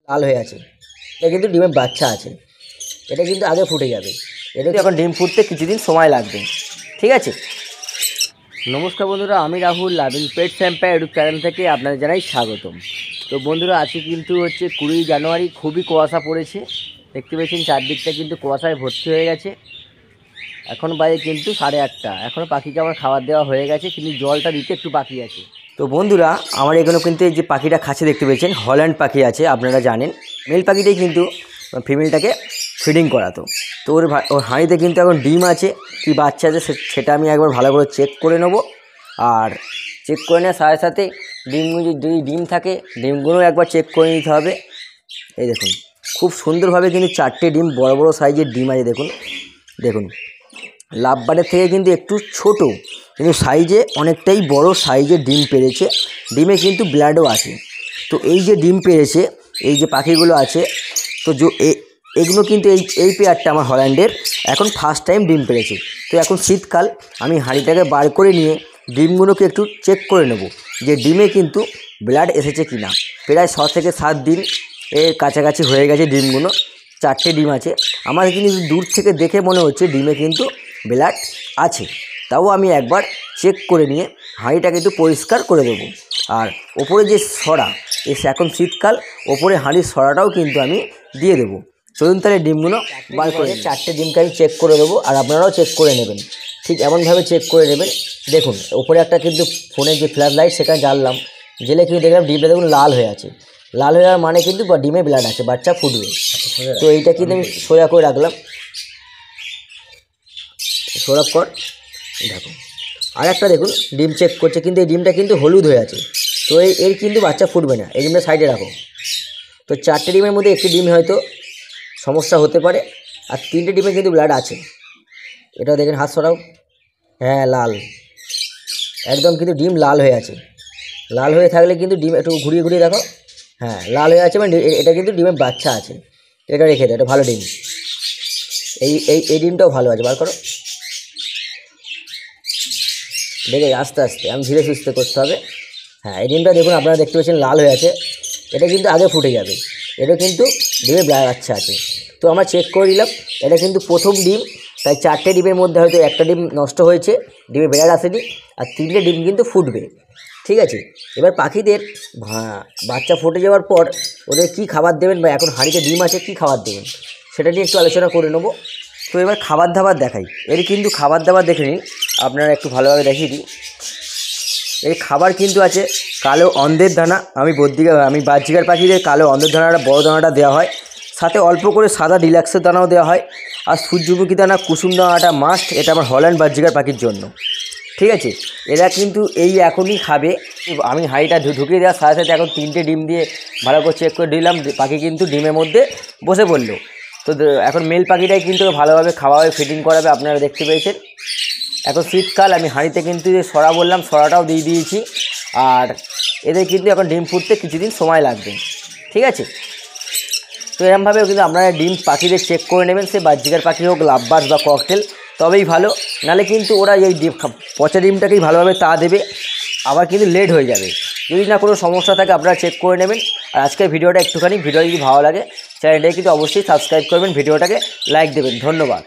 লাল হয়ে আছে। এটা কিন্তু ডিমের বাচ্চা আছে, এটা কিন্তু আগে ফুটে যাবে। এটা এখন ডিম ফুটতে কিছুদিন সময় লাগবে, ঠিক আছে। নমস্কার বন্ধুরা, আমি Rahul loving pets empire YouTube channel থেকে আপনাদের জানাই স্বাগতম। তো বন্ধুরা, আজকে কিন্তু হচ্ছে 20 জানুয়ারি, খুবই কুয়াশা পড়েছে। দেখতে পেয়েছেন চারদিকটা কিন্তু কুয়াশায় ভর্তি হয়ে গেছে। এখন বাজে কিন্তু 8:30। এখনও পাখিকে আমার খাবার দেওয়া হয়ে গেছে, কিন্তু জলটা দিতে একটু বাকি আছে। তো বন্ধুরা, আমার এখানে কিন্তু এই যে পাখিটা খাচ্ছে দেখতে পেয়েছেন, হল্যান্ড পাখি আছে। আপনারা জানেন মেল পাখিটাই কিন্তু ফিমেলটাকে ফিডিং করাতো। তো ওর হাঁড়িতে কিন্তু এখন ডিম আছে, কি বাচ্চা আছে সেটা আমি একবার ভালো করে চেক করে নেব। আর চেক করে নেওয়ার সাথে সাথে ডিমগুলো যদি ডিম থাকে, ডিমগুলো একবার চেক করে নিতে হবে। এই দেখুন, খুব সুন্দরভাবে কিন্তু 4টে ডিম, বড় বড় সাইজের ডিম আছে। দেখুন দেখুন, লাভবারের থেকে কিন্তু একটু ছোট, কিন্তু সাইজে অনেকটাই বড় সাইজের ডিম পেড়েছে। ডিমে কিন্তু ব্লাডও আছে। তো এই যে ডিম পেড়েছে, এই যে পাখিগুলো আছে, তো এগুলো কিন্তু এই পেয়ারটা আমার হল্যান্ডের এখন ফার্স্ট টাইম ডিম পেড়েছে। তো এখন শীতকাল, আমি হাঁড়িটাকে বার করে নিয়ে ডিমগুলোকে একটু চেক করে নেব যে ডিমে কিন্তু ব্লাড এসেছে কি না। প্রায় 6 থেকে 7 দিন এর কাছাকাছি হয়ে গেছে ডিমগুলো। 4টে ডিম আছে। আমার কিন্তু দূর থেকে দেখে মনে হচ্ছে ডিমে কিন্তু ব্লাড আছে। তাও আমি একবার চেক করে নিয়ে হাঁড়িটাকে একটু পরিষ্কার করে দেবো। আর ওপরে যে সরা, এখন শীতকাল, ওপরে হাঁড়ির সরাটাও কিন্তু আমি দিয়ে দেবো। চলুন তাহলে ডিমগুলো বার করে। 4টে ডিমকে আমি চেক করে দেবো, আর আপনারাও চেক করে নেবেন। ঠিক এমনভাবে চেক করে নেবেন। দেখুন, ওপরে একটা কিন্তু ফোনের যে ফ্ল্যাশ লাইট সেটা জ্বাললাম, জেলে কিন্তু দেখলাম ডিমটা দেখুন লাল হয়ে আছে। লাল হয়ে যাওয়ার মানে কিন্তু ডিমে ব্লাড আছে, বাচ্চা ফুটবে। তো এইটা কিন্তু আমি সোজা করে রাখলাম। সোজা কর, দেখো। আর একটা দেখুন, ডিম চেক করছে, কিন্তু এই ডিমটা কিন্তু হলুদ হয়ে আছে। তো এর কিন্তু বাচ্চা ফুটবে না। এই ডিমটা সাইডে রাখো। তো 4টে ডিমের মধ্যে একটি ডিমে হয়তো সমস্যা হতে পারে, আর 3টে ডিমে কিন্তু ব্লাড আছে। এটাও দেখেন, হাত সরাও। হ্যাঁ, লাল, একদম কিন্তু ডিম লাল হয়ে আছে। লাল হয়ে থাকলে কিন্তু ডিম একটু ঘুরিয়ে ঘুরিয়ে দেখো। হ্যাঁ, লাল হয়ে আছে, মানে এটা কিন্তু ডিমের বাচ্চা আছে। এটা রেখে দাও, এটা ভালো ডিম। এই ডিমটাও ভালো আছে, বার করো। দেখে আস্তে আস্তে, আমি ধীরে সুস্থে করতে হবে। হ্যাঁ, এই ডিমটা দেখুন, আপনারা দেখতে পাচ্ছেন লাল হয়ে আছে। এটা কিন্তু আগে ফুটে যাবে। এটা কিন্তু ডিমে বাচ্চা আছে। তো আমরা চেক করে নিলাম, এটা কিন্তু প্রথম ডিম। তাই 4টে ডিমের মধ্যে হয়তো একটা ডিম নষ্ট হয়েছে, ডিমে ব্লাড আসেনি, আর 3টে ডিম কিন্তু ফুটবে, ঠিক আছে। এবার পাখিদের বাচ্চা ফুটে যাওয়ার পর ওদের কী খাবার দেবেন, বা এখন হাঁড়িতে ডিম আছে কী খাবার দেবেন, সেটা নিয়ে একটু আলোচনা করে নেবো। তো এবার খাবার দাবার দেখাই। এর কিন্তু খাবার দাবার দেখে নিন, আপনারা একটু ভালোভাবে দেখিয়ে দিই। এই খাবার কিন্তু আছে কালো অন্ধের দানা। আমি বাজরিকার পাখিদের কালো অন্ধের দানাটা, বড় দানাটা দেওয়া হয়। সাথে অল্প করে সাদা ডিলাক্সের দানাও দেওয়া হয়। আর সূর্যমুখী দানা, কুসুম দানাটা মাস্ট। এটা আমার হল্যান্ড বাজরিকার পাখির জন্য, ঠিক আছে। এরা কিন্তু এই এখনই খাবে। আমি হাঁড়িটা ঢুকিয়ে দেওয়ার সাথে সাথে এখন 3টে ডিম দিয়ে ভালো করে চেক করে দিলাম, পাখি কিন্তু ডিমের মধ্যে বসে পড়লো। তো এখন মেল পাখিটাই কিন্তু ভালোভাবে খাওয়াবে, ফিডিং করাবে, আপনারা দেখতে পেয়েছেন। এখন শীতকাল, আমি হাঁড়িতে কিন্তু যে সরা বললাম, সরাটাও দিয়ে দিয়েছি। আর এদের কিন্তু এখন ডিম ফুটতে কিছুদিন সময় লাগবে, ঠিক আছে। তো এরকমভাবেও কিন্তু আপনারা ডিম পাখিদের চেক করে নেবেন, সে বাজরিকার পাখি হোক, লাভবার্ড বা ককটেল, তবেই ভালো। নাহলে কিন্তু ওরা এই পচা ডিমটাকেই ভালোভাবে তা দেবে, আবার কিন্তু লেট হয়ে যাবে। যদি না কোনো সমস্যা থাকে আপনারা চেক করে নেবেন। আর আজকের ভিডিওটা একটুখানি, ভিডিও যদি ভালো লাগে চ্যানেলটাকে কিন্তু অবশ্যই সাবস্ক্রাইব করবেন, ভিডিওটাকে লাইক দেবেন। ধন্যবাদ।